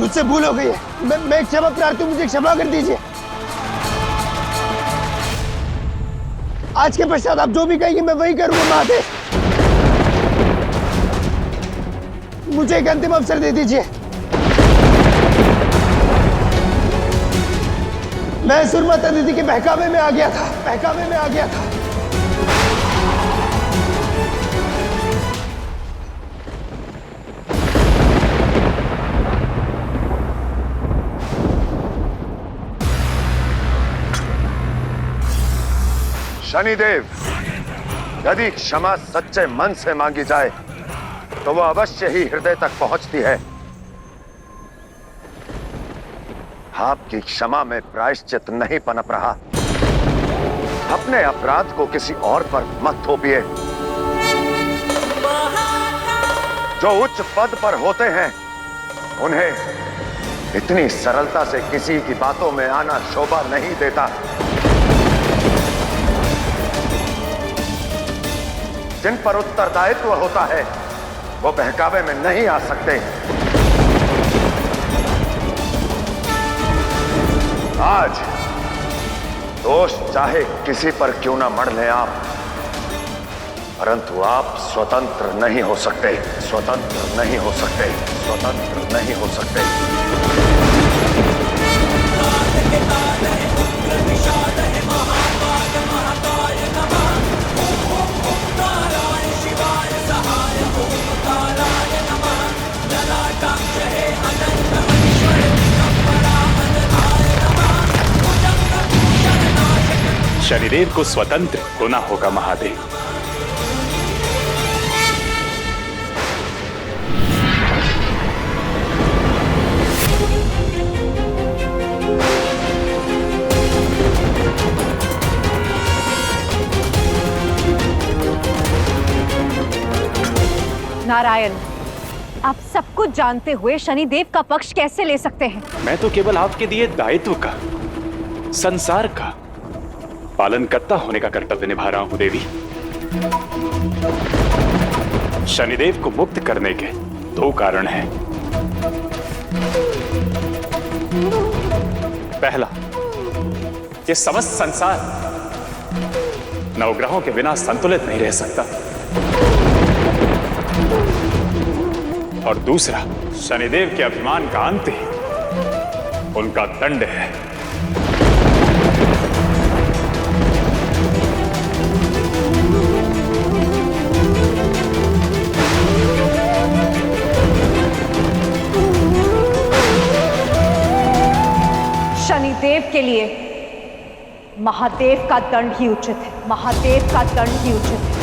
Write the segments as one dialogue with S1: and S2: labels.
S1: मुझसे भूल हो गई है। मैं क्षमा प्रार्थी हूँ, मुझे क्षमा कर दीजिए। आज के पश्चात आप जो भी कहेंगे मैं वही करूंगा महादेव। मुझे एक अंतिम अवसर दे दीजिए। मैं सुरमाता दीदी के बहकावे में आ गया था।
S2: शनिदेव, यदि क्षमा सच्चे मन से मांगी जाए तो वह अवश्य ही हृदय तक पहुंचती है। आपकी क्षमा में प्रायश्चित नहीं पनप रहा। अपने अपराध को किसी और पर मत थोपिए। जो उच्च पद पर होते हैं उन्हें इतनी सरलता से किसी की बातों में आना शोभा नहीं देता। जिन पर उत्तरदायित्व होता है वो बहकावे में नहीं आ सकते। आज दोष चाहे किसी पर क्यों ना मढ़ लें आप, परंतु आप स्वतंत्र नहीं हो सकते।
S3: शनिदेव को स्वतंत्र होना होगा महादेव।
S4: नारायण, आप सब कुछ जानते हुए शनिदेव का पक्ष कैसे ले सकते हैं?
S3: मैं तो केवल आपके दिए दायित्व का, संसार का पालनकर्ता होने का कर्तव्य निभा रहा हूं देवी। शनिदेव को मुक्त करने के दो कारण हैं। पहला, ये समस्त संसार नवग्रहों के बिना संतुलित नहीं रह सकता। और दूसरा, शनिदेव के अभिमान का अंत ही उनका दंड है।
S4: शनिदेव के लिए महादेव का दंड ही उचित है। महादेव का दंड ही उचित है।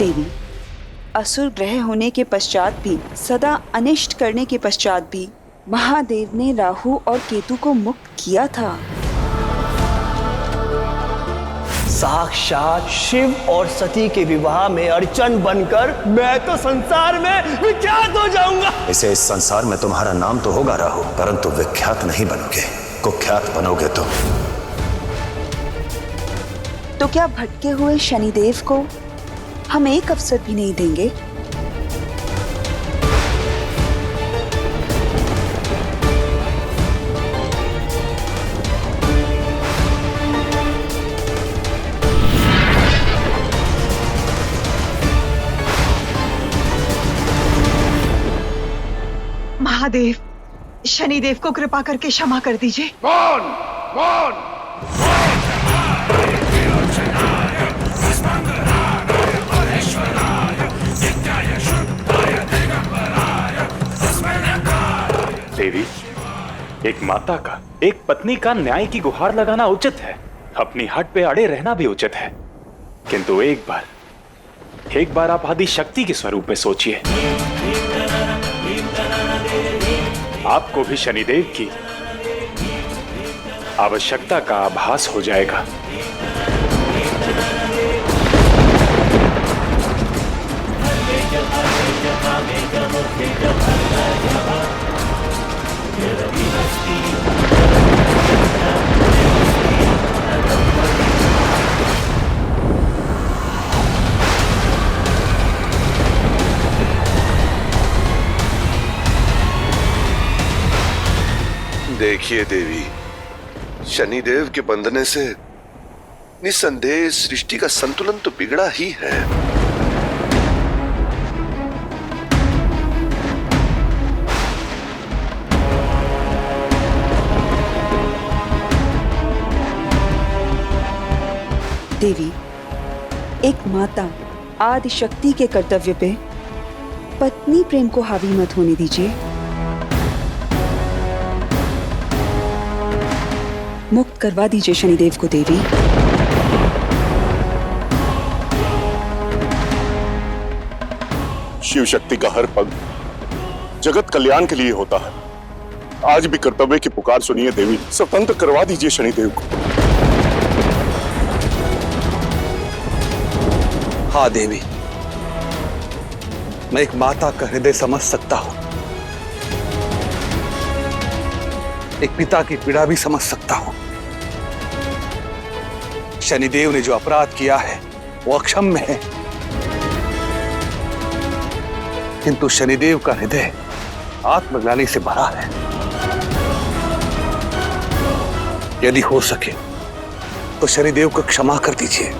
S5: देवी, असुर ग्रह होने के पश्चात भी, सदा अनिष्ट करने के पश्चात भी महादेव ने राहु और केतु को मुक्त किया था।
S1: साक्षात शिव और सती के विवाह में अर्चन बनकर मैं तो संसार में विख्यात हो जाऊंगा।
S6: इस संसार में तुम्हारा नाम तो होगा राहु, परंतु विख्यात नहीं बनोगे, कुख्यात बनोगे तुम।
S5: तो क्या भटके हुए शनिदेव को हम एक अवसर भी नहीं देंगे?
S7: महादेव, शनिदेव को कृपा करके क्षमा कर दीजिए।
S2: कौन?
S3: देवी, एक माता का, एक पत्नी का न्याय की गुहार लगाना उचित है। अपनी हट पे अड़े रहना भी उचित है। किंतु एक बार आप आदि शक्ति के स्वरूप में सोचिए। आपको भी शनिदेव की आवश्यकता का आभास हो जाएगा।
S8: देखिए देवी, शनिदेव के बंधने से निस्संदेह सृष्टि का संतुलन तो बिगड़ा ही है।
S5: देवी, एक माता आदि शक्ति के कर्तव्य पे पत्नी प्रेम को हावी मत होने दीजिए। मुक्त करवा दीजिए शनिदेव को देवी।
S9: शिव शक्ति का हर पग जगत कल्याण के लिए होता है। आज भी कर्तव्य की पुकार सुनिए देवी, स्वतंत्र करवा दीजिए शनिदेव को।
S6: हाँ देवी, मैं एक माता का हृदय समझ सकता हूं, एक पिता की पीड़ा भी समझ सकता हूं। शनिदेव ने जो अपराध किया है वो अक्षम्य है, किंतु शनिदेव का हृदय आत्मग्लानि से भरा है। यदि हो सके तो शनिदेव को क्षमा कर दीजिए।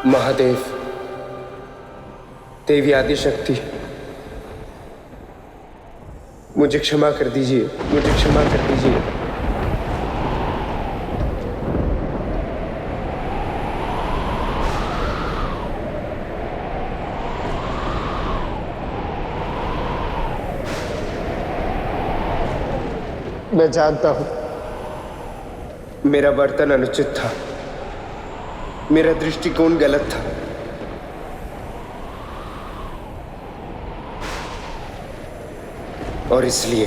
S10: महादेव, देवी आदिशक्ति, मुझे क्षमा कर दीजिए, मुझे क्षमा कर दीजिए। मैं जानता हूं मेरा वर्तन अनुचित था, मेरा दृष्टिकोण गलत था। और इसलिए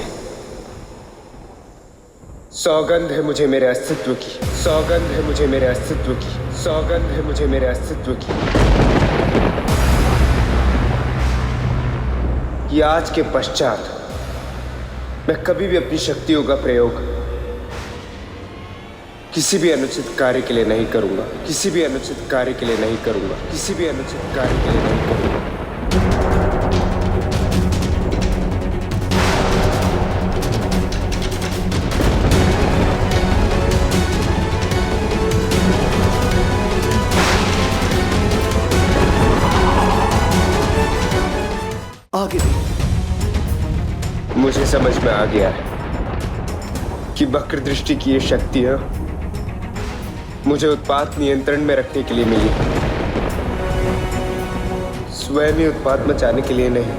S10: सौगंध है मुझे मेरे अस्तित्व की, सौगंध है मुझे मेरे अस्तित्व की, सौगंध है मुझे मेरे अस्तित्व की, कि आज के पश्चात मैं कभी भी अपनी शक्तियों का प्रयोग किसी भी अनुचित कार्य के लिए नहीं करूंगा, किसी भी अनुचित कार्य के लिए नहीं करूंगा, किसी भी अनुचित कार्य के लिए नहीं करूंगा।
S1: आगे
S10: मुझे समझ में आ गया है कि वक्र दृष्टि की ये शक्तियां मुझे उत्पात नियंत्रण में रखने के लिए मिली, स्वयं ही उत्पात मचाने के लिए नहीं।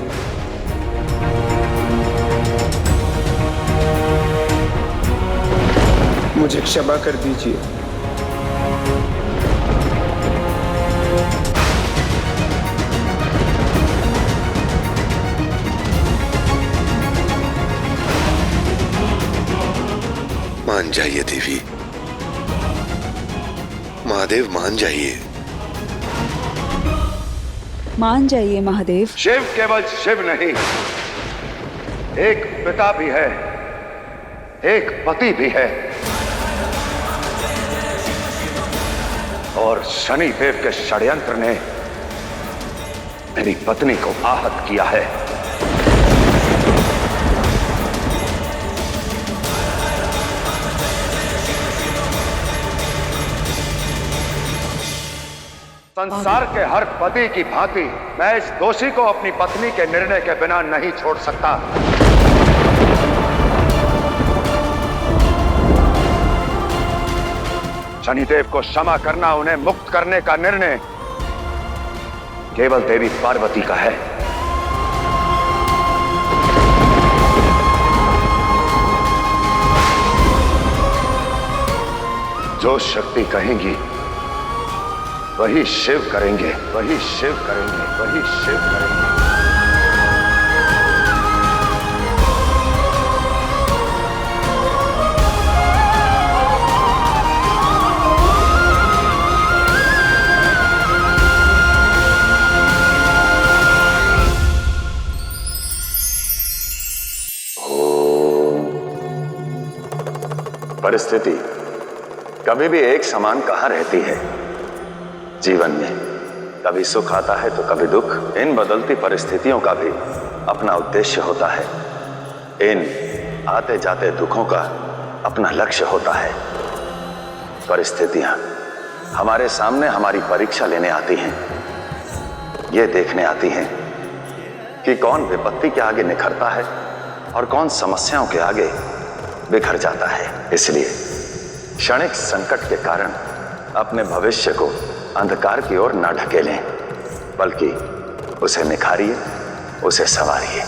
S10: मुझे क्षमा कर दीजिए।
S8: मान जाइए देवी, महादेव मान जाइए।
S5: मान जाइए महादेव।
S2: शिव केवल शिव नहीं, एक पिता भी है, एक पति भी है, और शनिदेव के षड्यंत्र ने मेरी पत्नी को आहत किया है। संसार के हर पति की भांति मैं इस दोषी को अपनी पत्नी के निर्णय के बिना नहीं छोड़ सकता। शनिदेव को क्षमा करना, उन्हें मुक्त करने का निर्णय केवल देवी पार्वती का है। जो शक्ति कहेंगी वही शिव करेंगे, वही शिव करेंगे, वही शिव करेंगे।
S6: परिस्थिति कभी भी एक समान कहाँ रहती है। जीवन में कभी सुख आता है तो कभी दुख। इन बदलती परिस्थितियों का भी अपना उद्देश्य होता है। इन आते जाते दुखों का अपना लक्ष्य होता है। परिस्थितियां हमारे सामने हमारी परीक्षा लेने आती हैं। ये देखने आती हैं कि कौन विपत्ति के आगे निखरता है और कौन समस्याओं के आगे बिखर जाता है। इसलिए क्षणिक संकट के कारण अपने भविष्य को अंधकार की ओर न ढकेलें, बल्कि उसे निखारिए, उसे संवारिए।